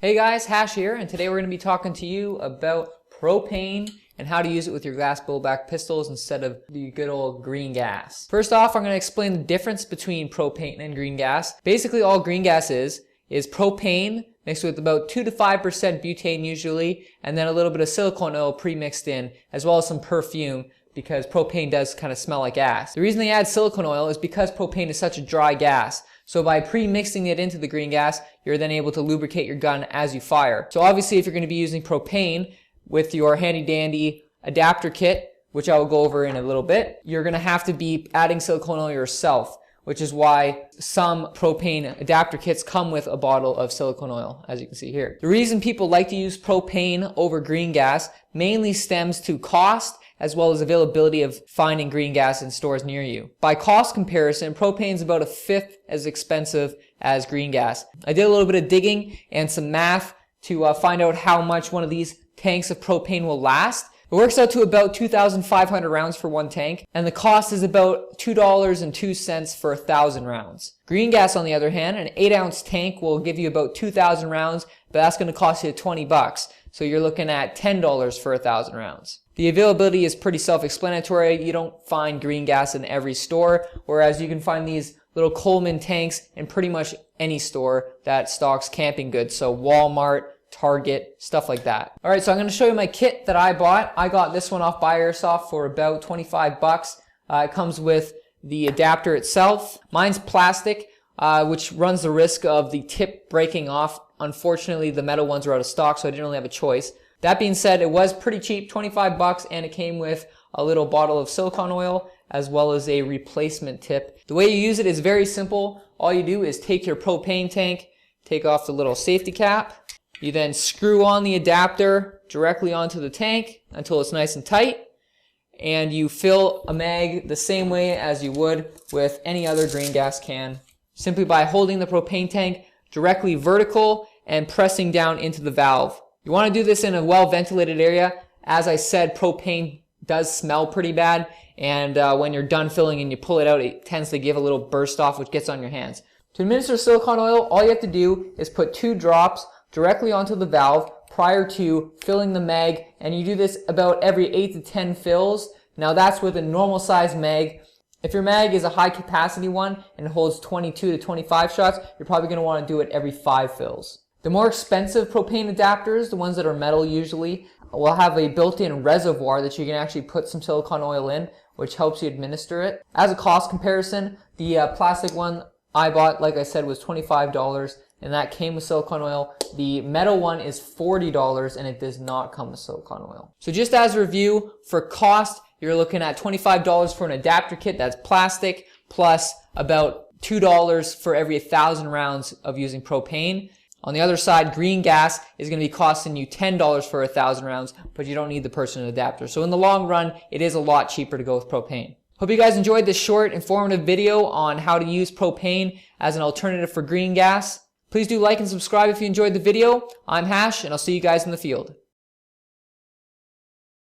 Hey guys, Hach here, and today we're going to be talking to you about propane and how to use it with your glass blowback pistols instead of the good old green gas. First off, I'm going to explain the difference between propane and green gas. Basically, all green gas is propane mixed with about 2 to 5% butane usually, and then a little bit of silicone oil pre-mixed in, as well as some perfume, because propane does kind of smell like gas. The reason they add silicone oil is because propane is such a dry gas. So by pre-mixing it into the green gas, you're then able to lubricate your gun as you fire. So obviously if you're going to be using propane with your handy dandy adapter kit, which I will go over in a little bit, you're going to have to be adding silicone oil yourself, which is why some propane adapter kits come with a bottle of silicone oil, as you can see here. The reason people like to use propane over green gas mainly stems to cost, as well as availability of finding green gas in stores near you. By cost comparison, propane is about 1/5 as expensive as green gas. I did a little bit of digging and some math to find out how much one of these tanks of propane will last. It works out to about 2,500 rounds for one tank, and the cost is about $2.02 for 1,000 rounds. Green gas, on the other hand, an 8-ounce tank will give you about 2,000 rounds, but that's going to cost you $20. So you're looking at $10 for 1,000 rounds. The availability is pretty self-explanatory. You don't find green gas in every store, whereas you can find these little Coleman tanks in pretty much any store that stocks camping goods. So Walmart, Target, stuff like that. Alright, so I'm going to show you my kit that I bought. I got this one off by Airsoft for about 25 bucks. It comes with the adapter itself. Mine's plastic, which runs the risk of the tip breaking off. Unfortunately, the metal ones are out of stock, so I didn't really have a choice. That being said, it was pretty cheap, 25 bucks, and it came with a little bottle of silicone oil as well as a replacement tip. The way you use it is very simple. All you do is take your propane tank, take off the little safety cap. You then screw on the adapter directly onto the tank until it's nice and tight, and you fill a mag the same way as you would with any other green gas can, simply by holding the propane tank directly vertical and pressing down into the valve. You want to do this in a well-ventilated area. As I said, propane does smell pretty bad, and when you're done filling and you pull it out, it tends to give a little burst off, which gets on your hands. To administer silicone oil, all you have to do is put 2 drops directly onto the valve prior to filling the mag, and you do this about every 8 to 10 fills. Now that's with a normal size mag. If your mag is a high capacity one and it holds 22 to 25 shots, you're probably going to want to do it every 5 fills. The more expensive propane adapters, the ones that are metal usually, will have a built-in reservoir that you can actually put some silicone oil in, which helps you administer it. As a cost comparison, the plastic one I bought, like I said, was $25, and that came with silicone oil. The metal one is $40, and it does not come with silicone oil. So just as a review, for cost, you're looking at $25 for an adapter kit that's plastic, plus about $2 for every 1,000 rounds of using propane. On the other side, green gas is going to be costing you $10 for 1,000 rounds, but you don't need the personal adapter. So in the long run, it is a lot cheaper to go with propane. Hope you guys enjoyed this short, informative video on how to use propane as an alternative for green gas. Please do like and subscribe if you enjoyed the video. I'm Hach, and I'll see you guys in the field.